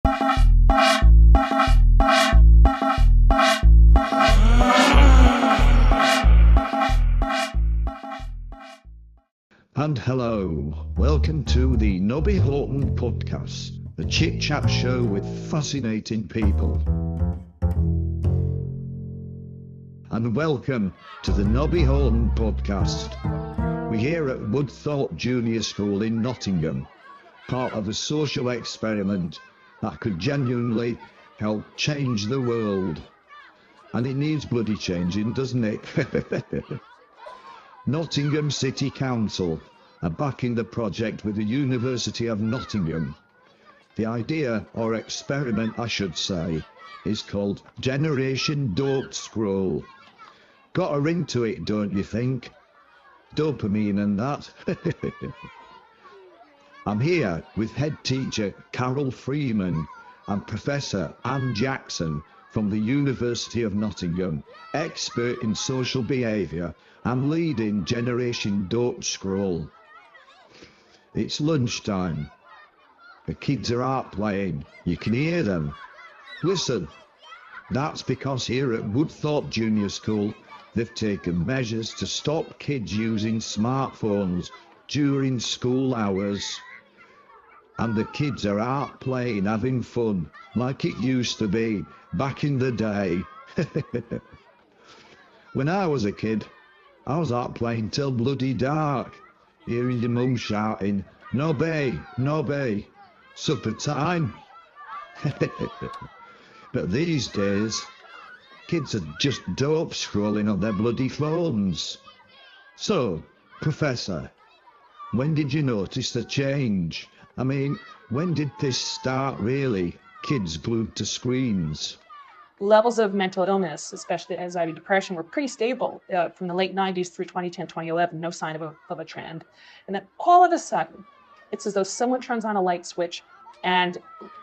And hello, welcome to the Nobby Horton podcast, the chit-chat show with fascinating people. And welcome to the Nobby Horton podcast. We're here at Woodthorpe Junior School in Nottingham, part of a social experiment that could genuinely help change the world. And it needs bloody changing, doesn't it? Nottingham City Council are backing the project with the University of Nottingham. The idea, or experiment I should say, is called Generation Dope Scroll. Got a ring to it, don't you think? Dopamine and that. I'm here with head teacher Carol Freeman and Professor Anne Jackson from the University of Nottingham, expert in social behaviour and leading Generation Dope Scroll. It's lunchtime. The kids are out playing. You can hear them. Listen, that's because here at Woodthorpe Junior School, they've taken measures to stop kids using smartphones during school hours. And the kids are out playing, having fun, like it used to be back in the day. When I was a kid, I was out playing till bloody dark, hearing your mum shouting, "Nobby, Nobby, supper time." But these days, kids are just dope scrolling on their bloody phones. So, Professor, when did you notice the change? I mean, when did this start really? Kids glued to screens. Levels of mental illness, especially anxiety, depression, were pretty stable from the late 90s through 2010, 2011, no sign of a trend. And then all of a sudden, it's as though someone turns on a light switch and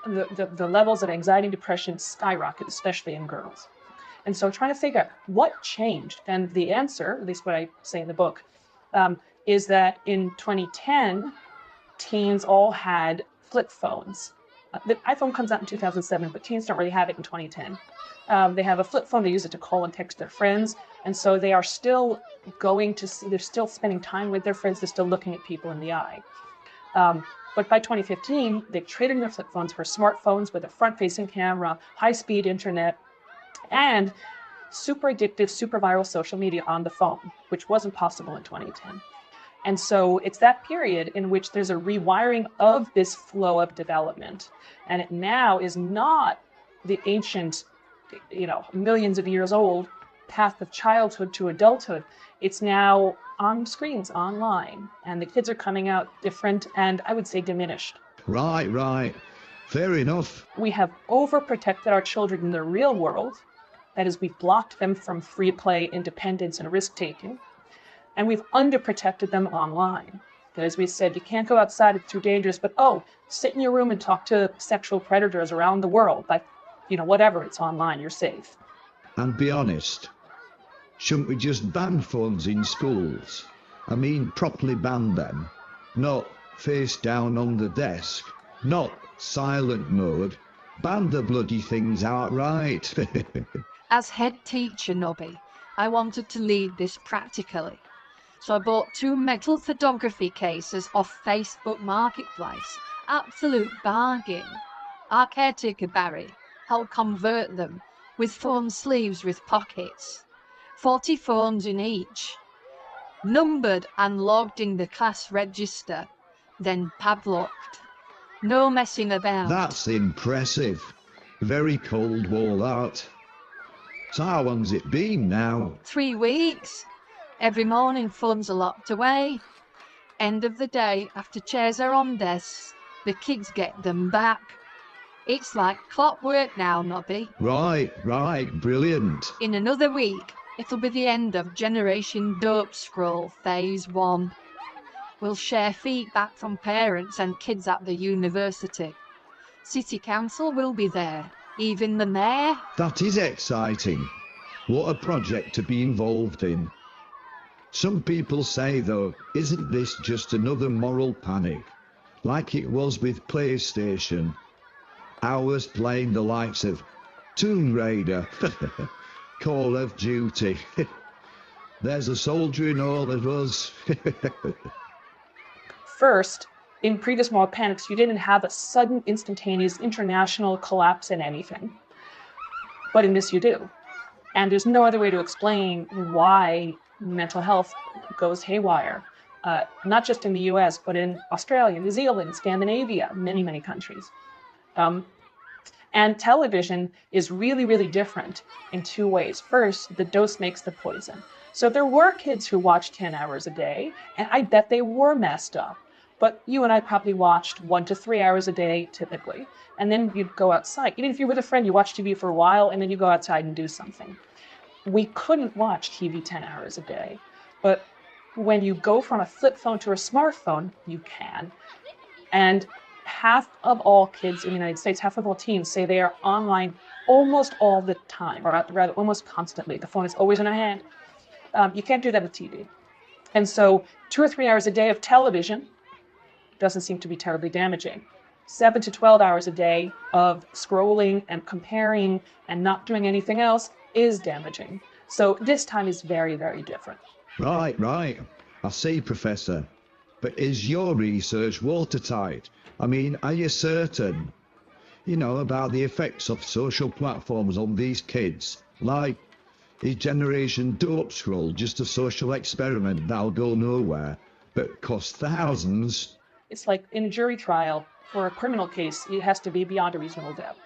the levels of anxiety and depression skyrocket, especially in girls. And so trying to figure out what changed. And the answer, at least what I say in the book, is that in 2010, teens all had flip phones. The iPhone comes out in 2007, but teens don't really have it in 2010. They have a flip phone. They use it to call and text their friends. And so they are still going to see, they're still spending time with their friends. They're still looking at people in the eye. But by 2015, they traded in their flip phones for smartphones with a front-facing camera, high-speed internet, and super addictive, super viral social media on the phone, which wasn't possible in 2010. And so it's that period in which there's a rewiring of this flow of development. And it now is not the ancient, millions of years old path of childhood to adulthood. It's now on screens, online. And the kids are coming out different and I would say diminished. Right. Fair enough. We have overprotected our children in the real world. That is, we've blocked them from free play, independence, and risk-taking. And we've underprotected them online. As we said, you can't go outside, it's too dangerous, but sit in your room and talk to sexual predators around the world. Like, whatever, it's online, you're safe. And be honest, shouldn't we just ban phones in schools? I mean, properly ban them. Not face down on the desk. Not silent mode. Ban the bloody things outright. As head teacher, Nobby, I wanted to lead this practically. So I bought 2 metal photography cases off Facebook Marketplace. Absolute bargain. Our caretaker Barry helped convert them with phone sleeves with pockets. 40 phones in each. Numbered and logged in the class register, then padlocked. No messing about. That's impressive. Very Cold War that. So how long's it been now? 3 weeks. Every morning phones are locked away. End of the day, after chairs are on desks, the kids get them back. It's like clockwork now, Nobby. Right, brilliant. In another week, it'll be the end of Generation Dope Scroll Phase 1. We'll share feedback from parents and kids at the university. City Council will be there, even the mayor. That is exciting. What a project to be involved in. Some people say, though, isn't this just another moral panic, like it was with PlayStation? hours playing the likes of Tomb Raider, Call of Duty. There's a soldier in all of us. First, in previous moral panics, you didn't have a sudden, instantaneous international collapse in anything. But in this, you do. And there's no other way to explain why mental health goes haywire, not just in the US, but in Australia, New Zealand, Scandinavia, many, many countries. And television is really, really different in two ways. First, the dose makes the poison. So there were kids who watched 10 hours a day, and I bet they were messed up. But you and I probably watched 1 to 3 hours a day, typically. And then you'd go outside. Even if you're with a friend, you watch TV for a while, and then you go outside and do something. We couldn't watch TV 10 hours a day. But when you go from a flip phone to a smartphone, you can. And half of all kids in the United States, half of all teens say they are online almost all the time, or rather almost constantly. The phone is always in their hand. You can't do that with TV. And so 2 or 3 hours a day of television doesn't seem to be terribly damaging. 7 to 12 hours a day of scrolling and comparing and not doing anything else is damaging. So this time is very, very different. Right. I see, Professor. But is your research watertight? I mean, are you certain, about the effects of social platforms on these kids? Like, is Generation Dope Scroll just a social experiment that'll go nowhere, but cost thousands? It's like in a jury trial, for a criminal case, it has to be beyond a reasonable doubt.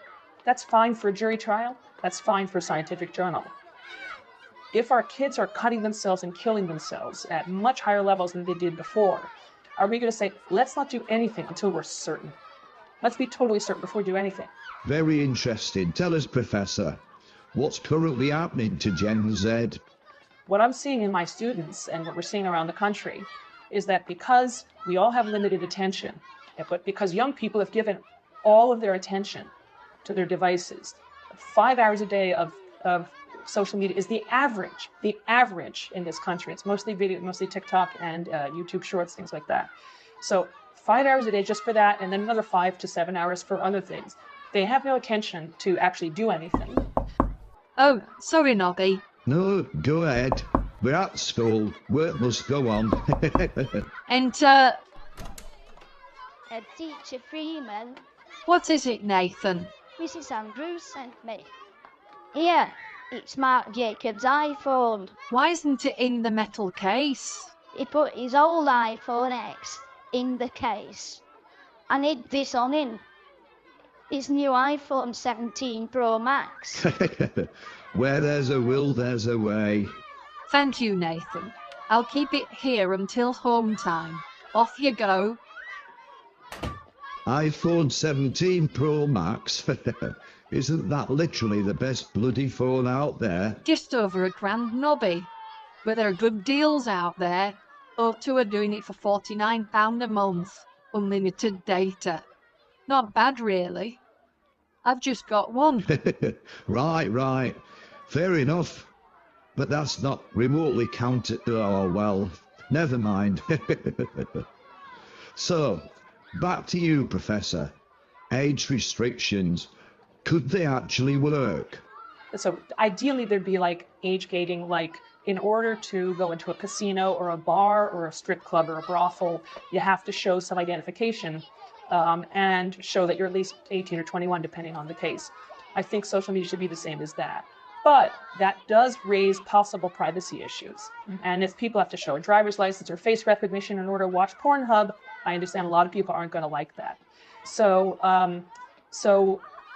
That's fine for a jury trial. That's fine for a scientific journal. If our kids are cutting themselves and killing themselves at much higher levels than they did before, are we going to say, let's not do anything until we're certain? Let's be totally certain before we do anything. Very interesting. Tell us, Professor, what's currently happening to Gen Z? What I'm seeing in my students and what we're seeing around the country is that because we all have limited attention, but because young people have given all of their attention to their devices, 5 hours a day of social media is the average in this country. It's mostly video, mostly TikTok and YouTube Shorts, things like that. So 5 hours a day just for that, and then another 5 to 7 hours for other things. They have no attention to actually do anything. Oh, sorry, Nobby. No, go ahead. We're at school. Work must go on. Enter. Head teacher Freeman, What is it, Nathan? Mrs. Andrews sent me. Here, it's Mark Jacobs' iPhone. Why isn't it in the metal case? He put his old iPhone X in the case and hid this on him. His new iPhone 17 Pro Max. Where there's a will, there's a way. Thank you, Nathan. I'll keep it here until home time. Off you go. iPhone 17 Pro Max. Isn't that literally the best bloody phone out there? Just over £1,000, Nobby. But there are good deals out there. O2 are doing it for £49 a month. Unlimited data. Not bad, really. I've just got one. Right. Fair enough. But that's not remotely counted. Oh, well, never mind. So, back to you, Professor. Age restrictions. Could they actually work? So ideally there'd be like age gating, like in order to go into a casino or a bar or a strip club or a brothel, you have to show some identification and show that you're at least 18 or 21, depending on the case. I think social media should be the same as that. But that does raise possible privacy issues. And if people have to show a driver's license or face recognition in order to watch Pornhub, I understand a lot of people aren't going to like that. So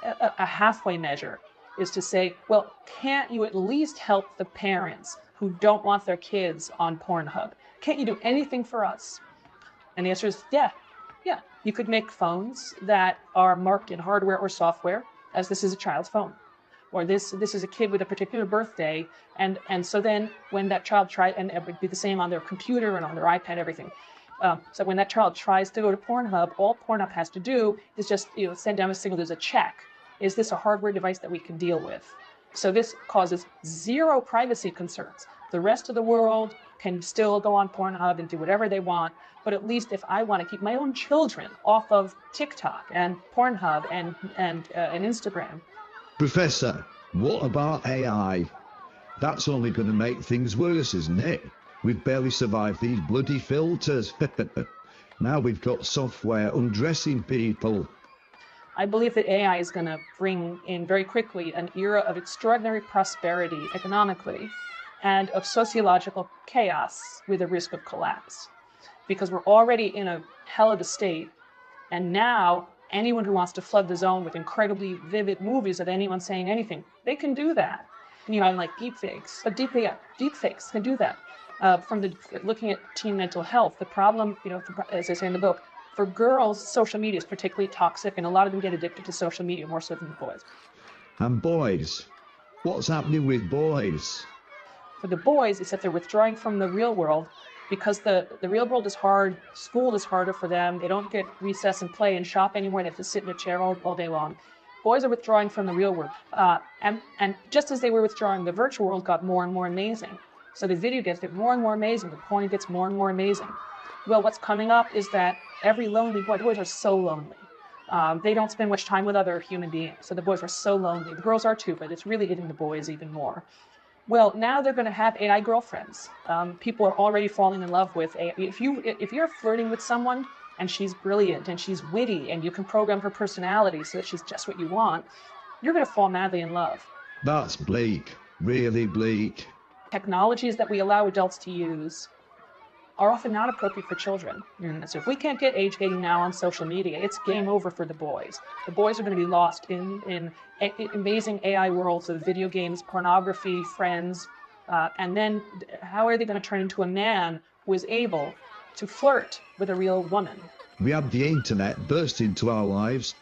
a halfway measure is to say, well, can't you at least help the parents who don't want their kids on Pornhub? Can't you do anything for us? And the answer is, yeah. You could make phones that are marked in hardware or software as this is a child's phone, or this is a kid with a particular birthday, and so then when that child tries, and it would be the same on their computer and on their iPad, everything. So when that child tries to go to Pornhub, all Pornhub has to do is just send down a signal. There's a check. Is this a hardware device that we can deal with? So this causes zero privacy concerns. The rest of the world can still go on Pornhub and do whatever they want. But at least if I want to keep my own children off of TikTok and Pornhub and Instagram. Professor, what about AI? That's only going to make things worse, isn't it? We've barely survived these bloody filters. Now we've got software undressing people. I believe that AI is going to bring in very quickly an era of extraordinary prosperity economically and of sociological chaos with a risk of collapse. Because we're already in a hell of a state, and now anyone who wants to flood the zone with incredibly vivid movies of anyone saying anything, they can do that. You know, like deepfakes, but deepfakes can do that. Looking at teen mental health, the problem, you know, as I say in the book, for girls, social media is particularly toxic, and a lot of them get addicted to social media more so than the boys. And boys? What's happening with boys? For the boys, it's that they're withdrawing from the real world because the real world is hard. School is harder for them. They don't get recess and play and shop anymore. They have to sit in a chair all day long. Boys are withdrawing from the real world. And just as they were withdrawing, the virtual world got more and more amazing. So the video games get more and more amazing. The porn gets more and more amazing. Well, what's coming up is that every lonely boy, the boys are so lonely. They don't spend much time with other human beings. So the boys are so lonely. The girls are too, but it's really hitting the boys even more. Well, now they're going to have AI girlfriends. People are already falling in love with AI. If you're flirting with someone and she's brilliant and she's witty and you can program her personality so that she's just what you want, you're going to fall madly in love. That's bleak, really bleak. Technologies that we allow adults to use are often not appropriate for children. And so if we can't get age gating now on social media, it's game over for the boys. The boys are going to be lost in amazing AI worlds of video games, pornography, friends, and then how are they going to turn into a man who is able to flirt with a real woman? We have the internet burst into our lives,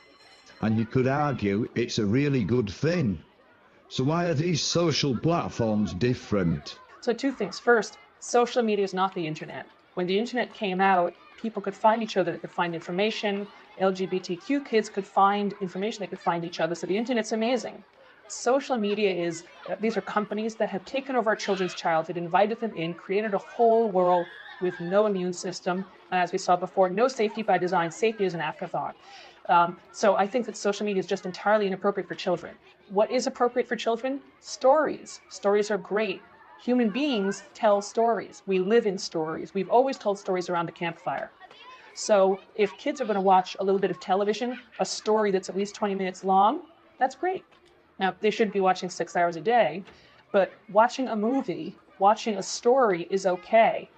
and you could argue it's a really good thing. So why are these social platforms different? So two things. First, social media is not the internet. When the internet came out, people could find each other, they could find information. LGBTQ kids could find information, they could find each other. So the internet's amazing. Social media is, these are companies that have taken over our children's childhood, invited them in, created a whole world with no immune system. And as we saw before, no safety by design. Safety is an afterthought. So I think that social media is just entirely inappropriate for children. What is appropriate for children? Stories. Stories are great. Human beings tell stories. We live in stories. We've always told stories around a campfire. So if kids are going to watch a little bit of television, a story that's at least 20 minutes long, that's great. Now, they shouldn't be watching 6 hours a day, but watching a movie, watching a story is okay.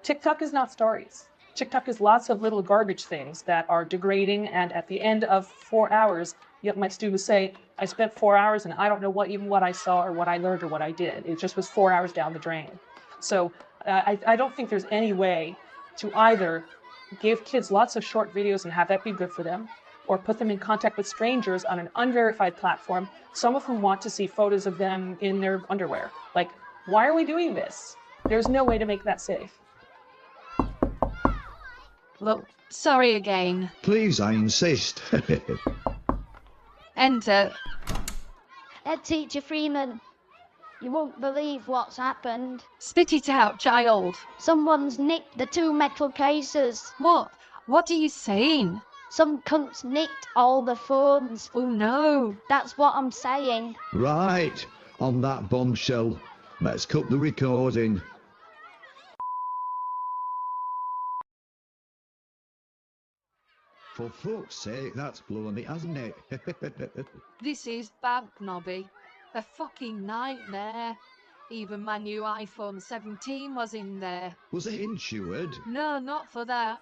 TikTok is not stories. TikTok is lots of little garbage things that are degrading, and at the end of 4 hours, yet my students say, I spent 4 hours and I don't know what I saw or what I learned or what I did. It just was 4 hours down the drain. So I don't think there's any way to either give kids lots of short videos and have that be good for them, or put them in contact with strangers on an unverified platform, some of whom want to see photos of them in their underwear. Like, why are we doing this? There's no way to make that safe. Look, sorry again. Please, I insist. Enter. Head teacher Freeman, you won't believe what's happened. Spit it out, child. Someone's nicked the 2 metal cases. What? What are you saying? Some cunts nicked all the phones. Oh no. That's what I'm saying. Right, on that bombshell, let's cut the recording. For fuck's sake, that's blown it, hasn't it? This is bad, Nobby. A fucking nightmare. Even my new iPhone 17 was in there. Was it insured? No, not for that.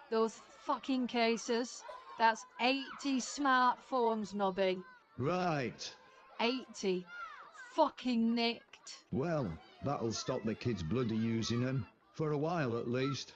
Those fucking cases. That's 80 smartphones, Nobby. Right. 80. Fucking nicked. Well, that'll stop the kids bloody using them. For a while at least.